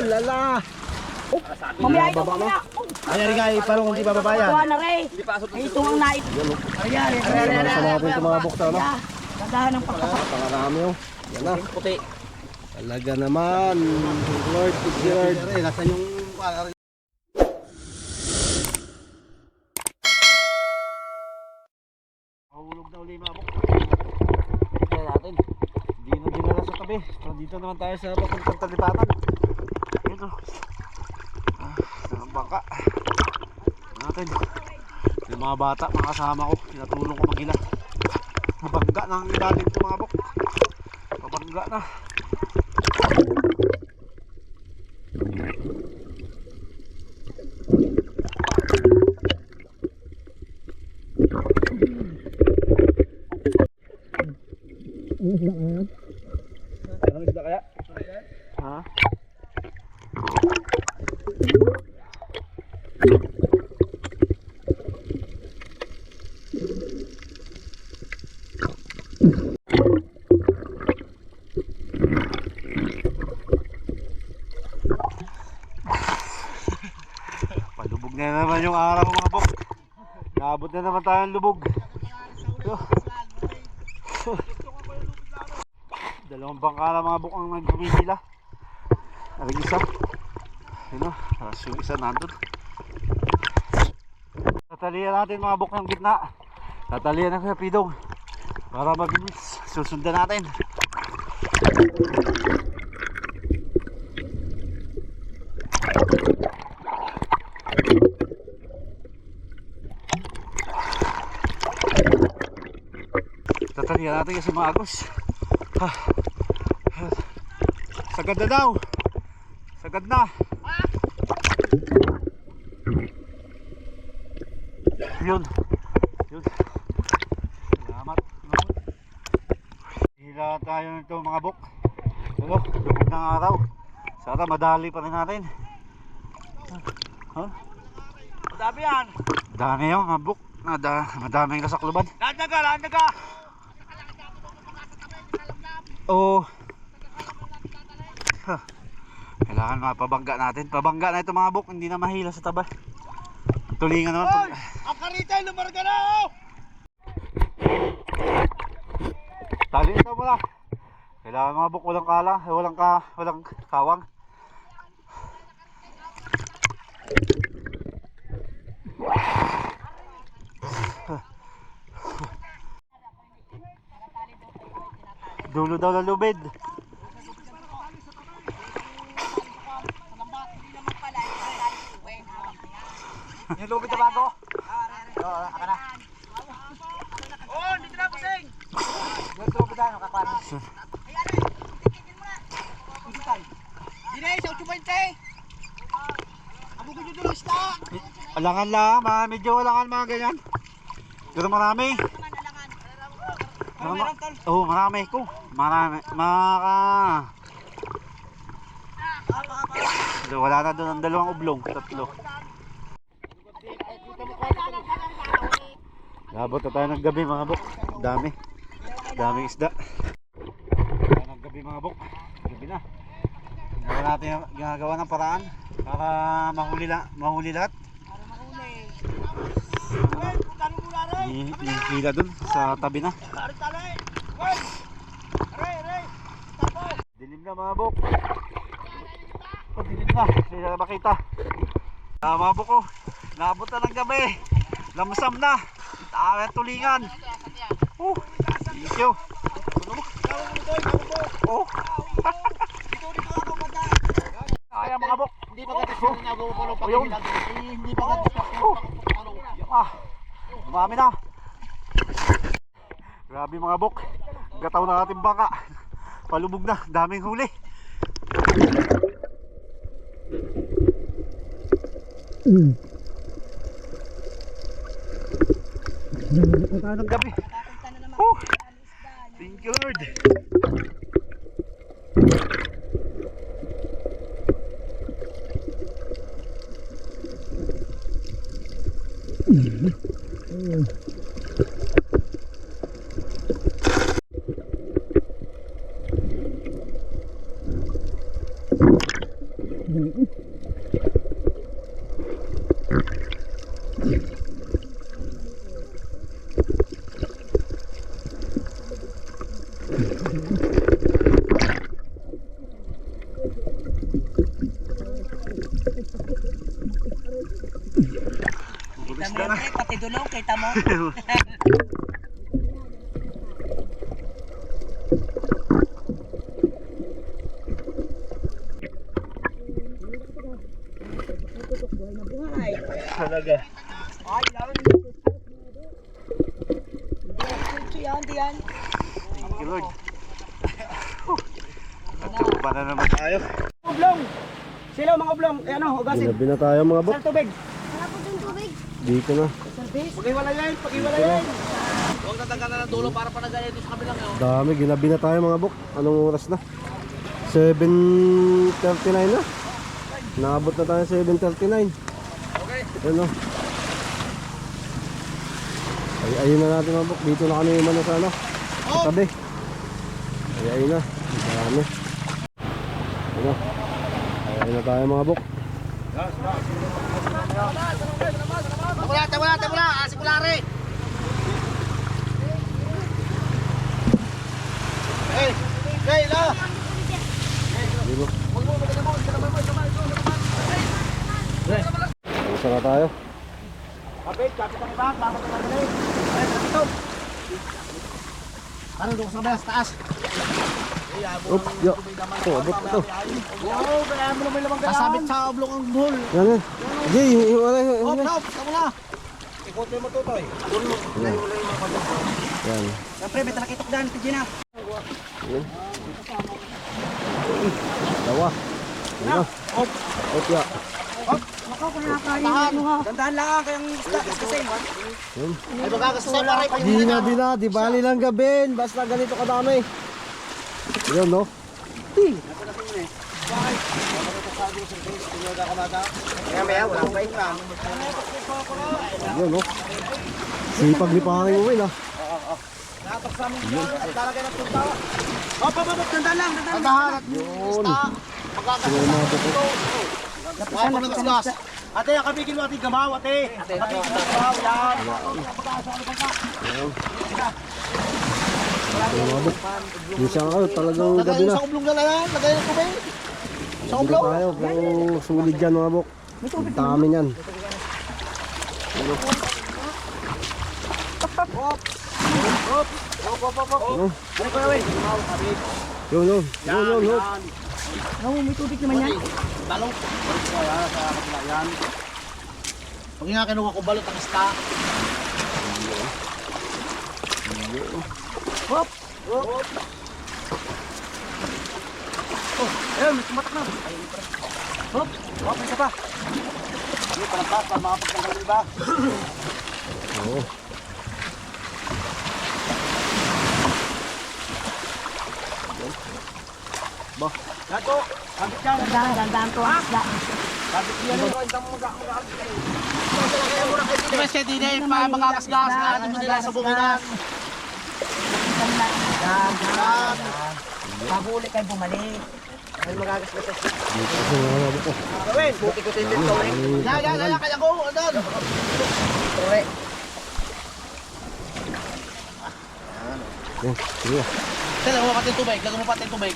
lala. Mamaya ito, mamaya. Ayan guys, parang hindi bababayan. Kuha na rin. Ito ang nait. Ayan. Sa natin ito mga bukta, no? Gagahan ng pagkasa. Pangarami oh. Yan na. Puti. Talaga naman. Lord, Lord. Nasaan yung... Mahulog na uli mga bukta. Kaya natin. Hindi na dinala sa tabi. So, dito naman tayo sa papuntang talipatan. Ito. Ang bangka natin. Yung mga bata, mga kasama ko, tinatulong ko magila. Mabangga ng ilalim ito mga bok. Mabangga na. Anong isda kaya? Ha? Palubog na naman yung araw mga bok. Naabot na naman tayong lubog. Dalawang bangka na mga bok ang nagpumihila. Aring isa. Yun o, yung isa nandun. Tatalian natin mga bok ng gitna. Tatalian na kaya pidong para mabilis. Susundan natin. Tatalian natin kasi mga agos. Sagad na daw. Sagad na. Yun. Yun. Salamat. Hila tayo nito mga bok. Lubog ng araw. Sana madali pa rin natin. Huh? Madami yan. Dami yun mga bok. Madaming kasakluban. Lahat na ka. Oo. Kailangan mapabangga natin. Pabangga na ito mga bok. Hindi na mahila sa taba. Tulingan naman. Ang karita, lumarga na! Tali ito muna. Kailangan mga buk walang kala, walang kawang. Dulo daw ng lubid. Yung lubid na bago? Oo, aka na. Oo, dito na pusing! Yung lubid na, kakwan. Dine, sa 8.20! Abugin nyo doon isda! Alangan lang, medyo alangan mga ganyan. Pero marami. Oo, marami ko. Marami. Wala na doon ang dalawang ublong, tatlo. Labot na tayo ng gabi mga bok. Dami. Daming isda. Tayo ng gabi mga bok. Gabi na. Ginawa natin yung ginagawa ng paraan para mahuli lahat. Hila dun sa tabi na. Dilim na mga bok. Dilim na. Hindi na makita. Mga bok ko. Naabot na ng gabi. Lamsam na. Tulingan. Thank you. Oh. Kaya mga bok. Hindi pa kasi nagpupulo pa Ayun. Hindi pa kasi Marami na. Grabe mga bok. Gataw na ating baka. Palubog na. Daming huli. Nabot na tayo ng gabi. Thank you Lord. Ate Dulong, kita mo. Talaga. Ay, laro ni yan, diyan. Thank you, Lord. Nagtrupa na naman tayo. Oblong. Sila mga oblong. Eh ano, hugasin. Ginabi na tayo mga bok. Sal tubig. Dito na. Pag-iwalayan, pag-iwalayan. Huwag natanggal na ng dulo para panagayin doon sa kabilang yun. Dami, ginabi na tayo mga bok. Anong oras na? 7:39 na. Naabot na tayo 7:39. Okay. Ano? Ay, ayun na natin mga bok. Dito na kami umano sa ano? Sa tabi. Ay, ayun na. Dami. Ano? Ay, ayun na tayo mga bok. Tabula. Asimulari. Hey, la. Dito. Saan na tayo? Kapit ang iba. Bakit ang magaling? Ay, dito. Ano doon sa bas, taas. Up, yo. Ito, abot na ito. Wow, kaya mo naman lamang ganyan. Kasabit sa oblong ang buhol. Yan yan. Jay, wala. Hop, tama na. Ikote mo to, Toy. Yan. Siyempre, may talakitok dyan, Pidgina. Yan. Dawa. Ano? Hop. Up, ya. Ako, kung nakakain mo ha. Dandahan lang, kayang iskasing. Yan. Ay, magkakasasay pa rin. Di na. Di bali lang gabin. Basta ganito kadami. Yun, no? Maya, wala akong kain lang. Yun, no? Sipag ni Panging Uwin, ah. Natak sa amin dyan at lalagay ng punta. Hop, dandahan lang. Dandahan. Yun. Magkakasasay. Ay, panagasgas. Ate, kabigil mo ate gamaw, ate. Kabigil mo gamaw, yan. Minsan ako, talagang gabi Lagay na. sa oblong na lang, lagay ng tubig. Sa Dito oblong. tayo, pero sulit dyan mga bok. Dami yan. Ano? Ano ko yun? Yun. Oo, may tubig naman yan. Balong. Yan. Pag nga kinuha ko balot ang ista. Hop. Oh, ayun, may tumatak na. Hop, may isa pa. Hindi, palagpas, para makapagtanggal ng iba. Oo. Ba, gato, sabit yan. Dandan to. Sabit yan. Mas kaya din eh, pa magkakasgas, ano mo nila sa bunginan. Dandan. Pag-uli kayo bumalik. Ay, magagasgas. Dito kasi mga bok. Gawin, buti ko din dito. Yan, kaya ko, andun. Tore. Yan, sige. Sila, mo pati tubig, lagyan mo pati tubig.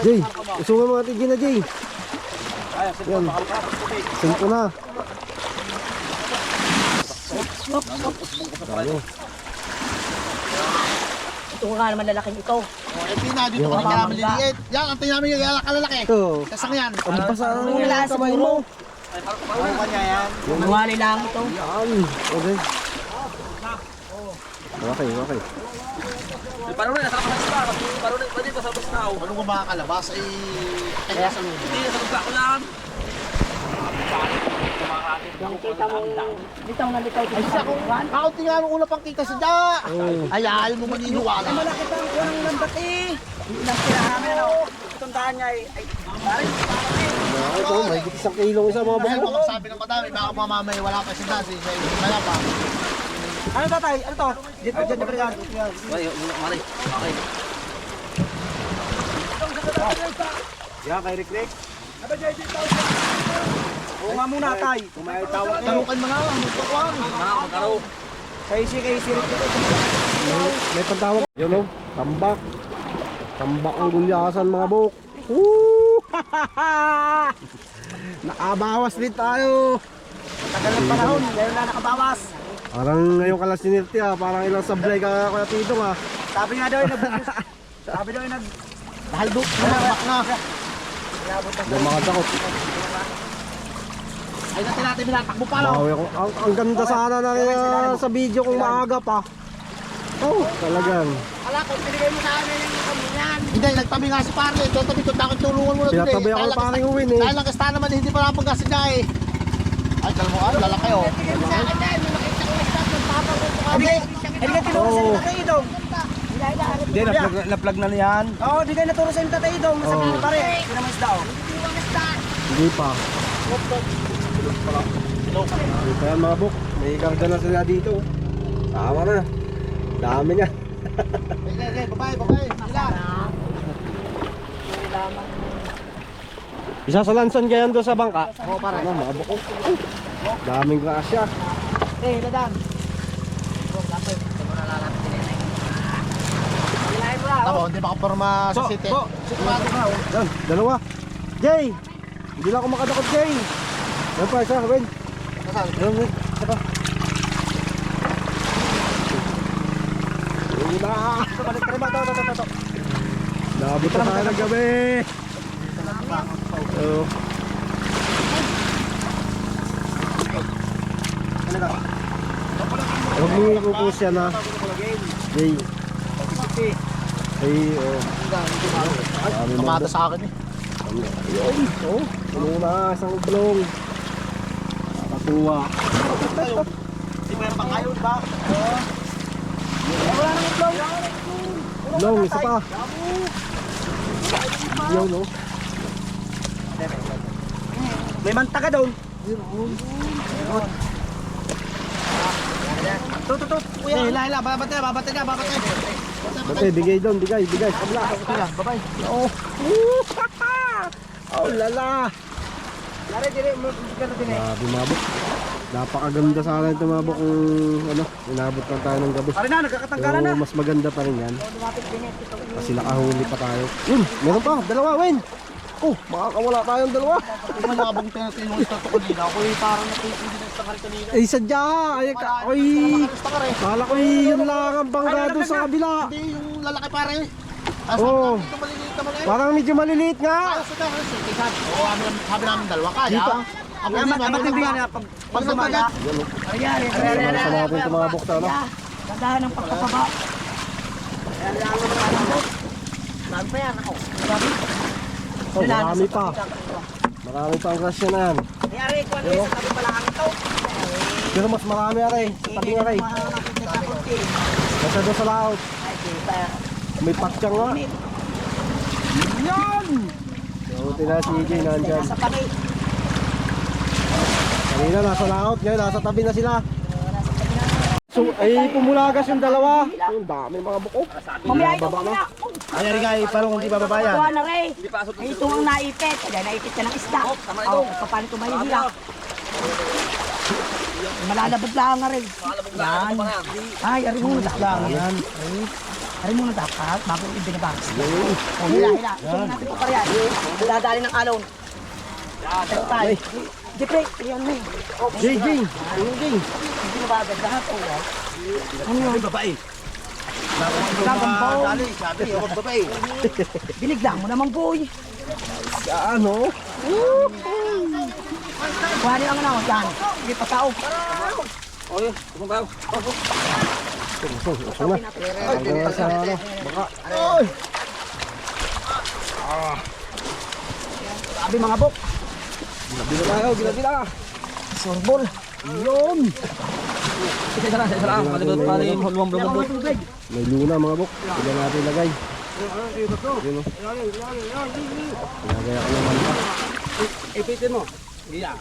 Jay, isungan mga tigin na Jay. Ay, sige, Yan. makalakas tubig. Simpo na. Tayo. Ito nga naman lalaking ito. Oh, ito na, dito ka na maliliit. Yan, antay namin yung kalalaki. Ito. Kasang yan. Ang basa ang Wala kamay mo. Ano kanya yan? Mawali lang ito. Yan. Okay. Okay. Parang na, nasa kapasita. Parang na, pwede ko sa bastaw. Ano kung makakalabas ay... Kaya sa loob. Hindi, nasa lupa ko lang. Kita mo, litaw na litaw. Ay, sa kung kaunti nga nung una pang kita sa dya. Ay, ayaw mo maniniwala. Malaki pa ang unang lambat eh. Ilang tirahan namin ano. Itong daan niya ay parang Ito, may higit 1 kilong isa mga Dahil bako. kung magsabi ng madami, baka mamamay wala pa siya dasi. Kaya pa. Ano tatay? Ano to? Dito, dyan, dyan. Mari. Okay. Yan, kay Rick. Oo nga muna, tay. Kung may tawag kayo. Tarukan mga, magpakuhan. Magkaraw. Kay si Rick. May pantawag. Yun o, tambak. Tambak ang gulyasan mga bok. Woo! Nakabawas din tayo. Matagal ng panahon, ngayon na nakabawas. Parang ngayon ka lang sinirti ah. Parang ilang sablay ka Kuya Tidong ah. Sabi nga daw, sabi daw, nahaldok. Bak na. Hindi makadakot. Ay natin binatakbo pa no. Bawi ako. Ang ganda sana na sa video kung maaga pa. Oh, talagang. Wala ko, pinigay mo sa amin yung kamunyan. Hindi, nagtabi nga si Parle. Tabi ko, bakit tulungan mo na doon eh. Pinatabi ako ng paring uwin eh. Dahil lang kasta naman, hindi pa napagkasa niya eh. Ay, kalmuan, lalaki oh. Pinigay mo sa akin dahil, may makita ko na start ng papa ko. Hindi ka tinuro sa Oo. tatay Idong. Hindi, na-plug na niyan. Oo, di kayo naturo sa tatay Idong. Masabi na pare, pinamaisda oh. Hindi pa. Hindi pa yan mga buk. May karga na sila dito. Tama na. Dami niya. Okay, babae. Sila. Isa sa lansan kayan doon sa bangka. Oo, pare. Ano, mga buk. Daming grasya. Eh, dadan. Tama, hindi makaporma sa city. Yan, dalawa. Jay! Hindi lang ako makadakot, Jay. Yan pa, isa, Win. Yan, Win. Isa pa. Una! Balik ka rin ba? Ito. Nabot na tayo ng gabi. Oo. Huwag mo ipupus yan ha. Jay. Ay, oh. Tumata sa akin eh. Ayun, oh. Puno na, isang blong. Nakatuwa. Hindi mo yan kayo, di ba? Wala nang itlog. Blong, isa pa. Yun, no? May manta ka doon. Tutut, kuya. Hila, babate ka. Bate, bigay doon, bigay. Kabla. Babay. Oo. Oh, lala. Lari, dire, magkano din eh. Grabe, mabok. Napakaganda sana ito, mabok kung ano, inabot lang tayo ng gabi. Pare na, nagkakatanggalan na. Pero mas maganda pa rin yan. Kasi nakahuli pa tayo. Yun, meron pa, dalawa, Win. Oh, makakawala tayong dalawa. Hindi mo nakabang tinatin yung istato kanina. Ako yung parang natitindi na istakari kanina. Eh, sadya. Ay, ako'y... Istakari. Kala ko yun lang ang bangga doon sa kabila. Hindi yung lalaki pare. Oo. Ito maliliit naman eh. Parang medyo maliliit nga. Oo, sabi namin dalawa ka. Dito. Ako din naman. Matibigyan na pag lumaya. Ayan, Nasa natin tumabok sa ano. Gandahan ng pagkakaba. Marami pa yan ako. Oh, marami pa. Marami pa ang rasya na yan. Nangyari ko ano sa tabi pala ang ito. Pero mas marami aray. Sa tabi nga aray. Basta doon sa laot. May patsyang nga. Yan! Buti na si EJ nandyan. Sa tabi. Kanina nasa laot, ngayon nasa tabi na sila. So, ay pumulagas yung dalawa. Yung dami mga buko. Mamaya ito Baba na. mamaya. Ay, Rigay, parang hindi bababayan. Kuha na rin. Ay, ito ang naipit. Kaya naipit ka ng isda. Oo, paano ito mahihila? Malalabog lang nga rin. Yan. Ay, ari mo na lang. Yan. Ari mo na dapat. Bago yung binabas. Oh, hila. Ito natin ito pa rin. Dadali ng alon. Tayo tayo. Jeffrey, yan mo. JJ! Hindi na ba agad lahat? Ano yun? Babae. Gagambaw. Dali, sabi, ako babae. Binigla mo naman, boy. Ano? Kuha rin ang ano, yan. Hindi pa tao. Oy, tumabaw. Ito na. Hanggang sa ano, baka. Oy! Sabi mga bok. Gila tayo, gila. Sorbol. Yun! Isa lang. Malibot pa rin yung hulwang blumabot. May luna mga buk. Hindi natin ilagay. Yun o. Ilagay ako naman pa. Ipitin mo. Gila.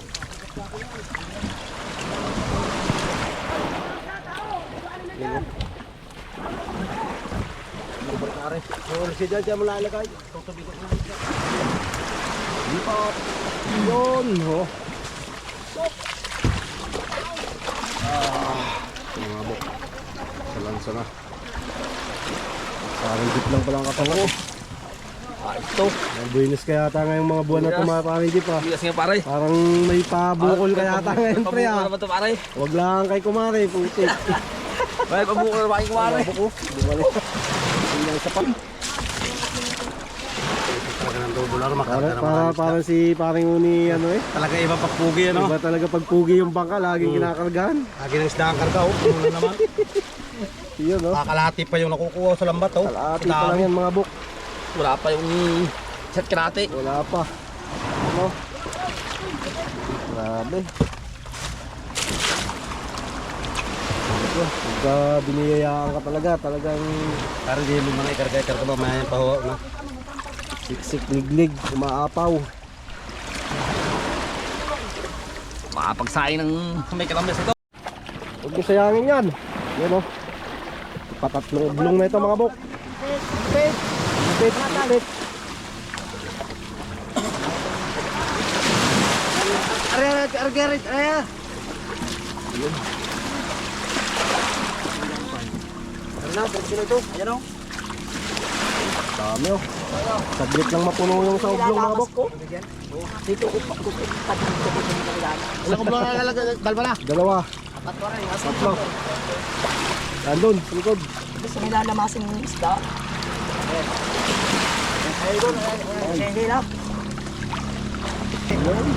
Si Dad dyan malalagay. Lipat. Yun o. Mga buk. Salansa na. Parang dip lang pala ang katawan ko. Ito. Ang buwinas kaya yata ngayong mga buwan na ito mga pare Jeep ah. Bigas nga pare. Parang may pabukol kaya yata ngayon pre Pabukol ah. naman to pare. Huwag lang kay kumare, putik. May pabukol naman kayo kumare. Buko, bumalik. Tingnan sa pa. Para si paring uni ano eh. Talaga iba pagpugi ano? Iba talaga pagpugi yung bangka, laging kinakargahan. Lagi ng isda ang karga oh. Ano naman? Yun no. Kakalahati pa yung nakukuha sa lambat oh. Kalahati pa lang yan mga buk. Wala pa yung set karate. Wala pa. Ano? Grabe. Pagka biniyayaan ka talaga, talagang Pero hindi mo man ikarga ba mayan pa ho no? siksik, liglig, umaapaw. Makapagsaing ng may kalamis ito. Huwag mo sayangin yan. Yan o. Patatlong oblong na ito mga buk. Pit. Are. Na, pwede ito. Ayan o. Dami o. Saglit lang mapuno yung sa oblong mga buk. Dito ko pa. Ilang oblong na lalagay? Dalba na? Dalawa. Tatlo. Nandun, sa likod. Gusto nila lamasin ng isda. Ayun doon. Ayun na. Ayun.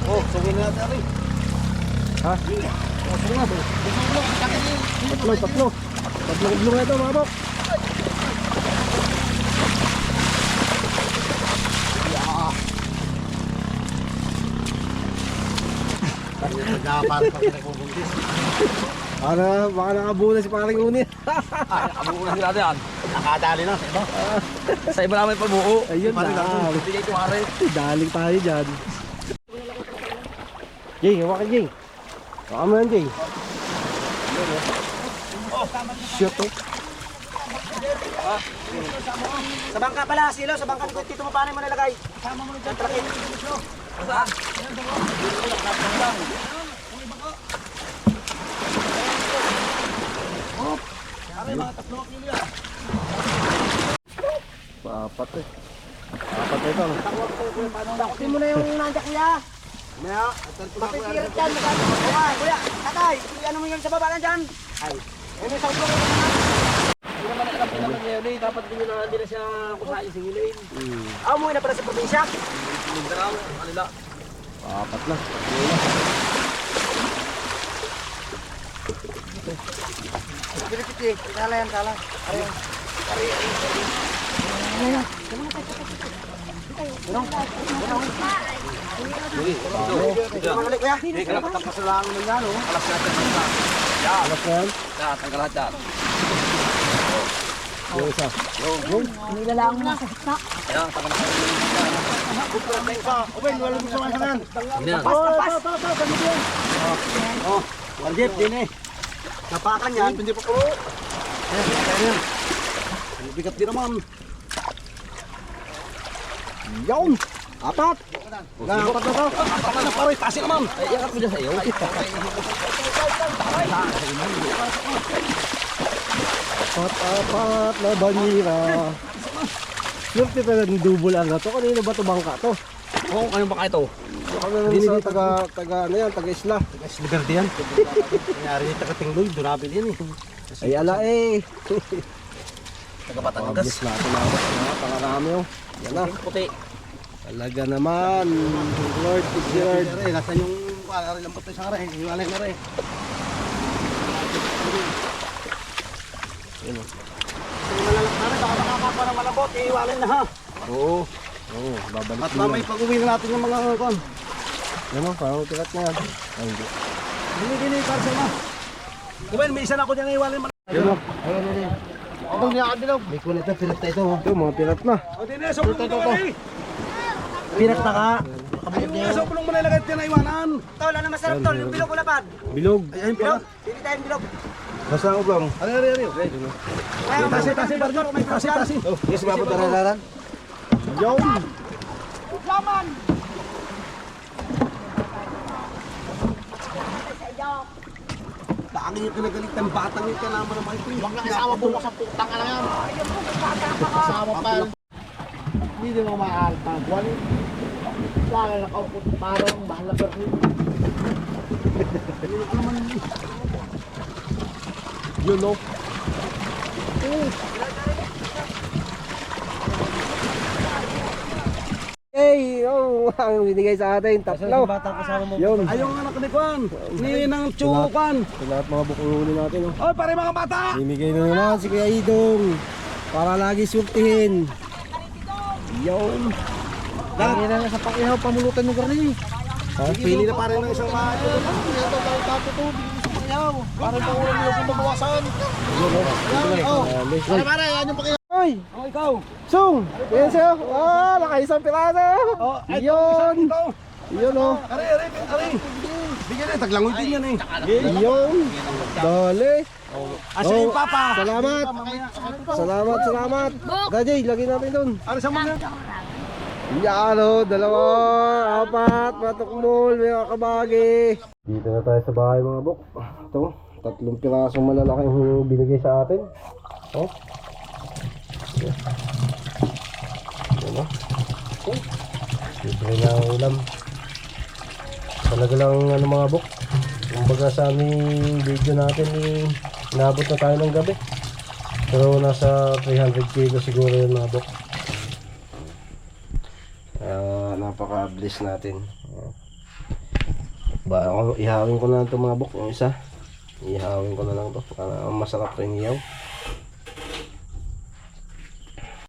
Oh, sungin na natin. Ha? Tatlo. Tatlong oblong na ito mga buk. Para pag nagbubuntis. Baka nakabuna si paring uni. Abuko na sila yan. Nakadali na sa iba. Sa iba namin pabuo. Ayun na. Hindi kayo kumare. Daling tayo dyan. Jay, hawakan Jay. Hawakan mo yan Jay. Shit oh. Sa bangka pala, silo. Sa bangka ni Tito mo paano mo nalagay? Kasama mo dyan. Trakit. Saan? Papat eh. Papat na ito. Takutin mo na yung nandiyan kuya. Maya, Mapipirit yan. Kuya, tatay. Ano mo yung sa baba lang dyan? Ay. Ano sa ulo? Hindi naman nakapin naman ngayon eh. Dapat hindi na siya kusain singilin. Umuwi na pala sa probinsya. Lugaraw, kanila. Papat na. Pilipiti. Kala yan, kala. Mangalik kuya. Hindi ka dapat ang pasalangan ng yan oh. Alas natin ang sa. Alas na yan. Yan, tanggal lahat yan. Yung isa. Nilalang mo na sa hikna. Ayan, tanggal na kayo. Uben, wala mo sa mga kanan. Yan. Oh, Warjip din eh. Napakan yan. Hindi pa po. Ayan. Bigat din naman. Yun! Apat! Apat na to. Apat na pare, tasin naman. Ay, yakap mo dyan sa iyo. Apat na banira. Swerte pala ng double ang to. Kanino ba ito bangka to? Oo, kanyang baka ito. Ano na taga ano yan, taga isla. Guys, lugar diyan. Nangyari ni Takatingloy, durable yan eh. Ay ala eh. Taga Batangas. Obvious natin na pangarami oh. Yan na. Puti. Talaga naman. Lord, good Lord. Nasaan yung ari lang po tayo sa aray, iwalay na rin. Yun oh. Malalak na rin, baka makakapa ng malabot, iwalay na ha. Oo. Oo, babalik At din mamay yan. pag-uwi na natin yung mga kon. Yan oh, parang tirat na yan. Ay, hindi. Dini, parcel na. Kumain, may isa na ako dyan iwalay mo. Yan oh. Abang niya ka dilaw. May kulit na, pinat na ito. Ito, mga tirat na. O dini, sobrang mo na eh. Pinat na ka. Ayun nga, sobrang mo na ilagay dyan na iwanan. Tol, ano masarap tol? Yung bilog o lapad? Bilog. Ayun pala. Bilog? Pili tayong bilog. Basta ang ublong. Ari. Ayaw, Tasi, Barjor, may tasi. Yes, mabot na rin. Yun! Laman! Lagi yung kinagalit ng batang yung kanaman naman ito. Huwag lang kasama bukas sa putang ka na yan. Kasama pa yan. Hindi din mo mahal pa. Buwan. Lalo na kaupot parang mahal na perfume. Yun no. Hey, oh, ang binigay sa atin, tatlo. Yun. Ay, yung anak ni Kwan. Ni ng Chukan. Sa lahat mga bukuhuli natin, oh. Oy, pare mga bata. Bimigay na naman si Kuya Idong para lagi surtihin. Yun. Dahil na sa pakihaw, pamulutan mo karni. Pili na pare ng isang mga. Ito tayo tapo to, bigyan sa pakihaw. Para pa ulam nyo kung mabawasan. Let's go. Pare, yan yung pakihaw. Hoy! Oh, ikaw. Sung! Yan siya. Ah, nakaisang piraso. Oh, ay, Yun. ikaw. Yun, oh. Are. Bigyan na, taglangoy din yan eh. Yun. Dali. Asa yung papa. Salamat. Salamat. Dajay, lagay natin doon. Are sa mga. Yan, oh. Dalawa, apat, patukmol, may kakabagi. Dito na tayo sa bahay mga bok. Ito, 3 pirasong malalaki yung binigay sa atin. Oh. Yan, oh. Libre na ang ulam. Talaga lang ano mga bok. Kumbaga sa aming video natin inabot na tayo ng gabi. Pero nasa 300 kilo siguro yun mga bok. Napaka-bless natin. Ihawin ko na lang ito mga bok. Yung isa ihawin ko na lang ito para masarap ito yung ihaw.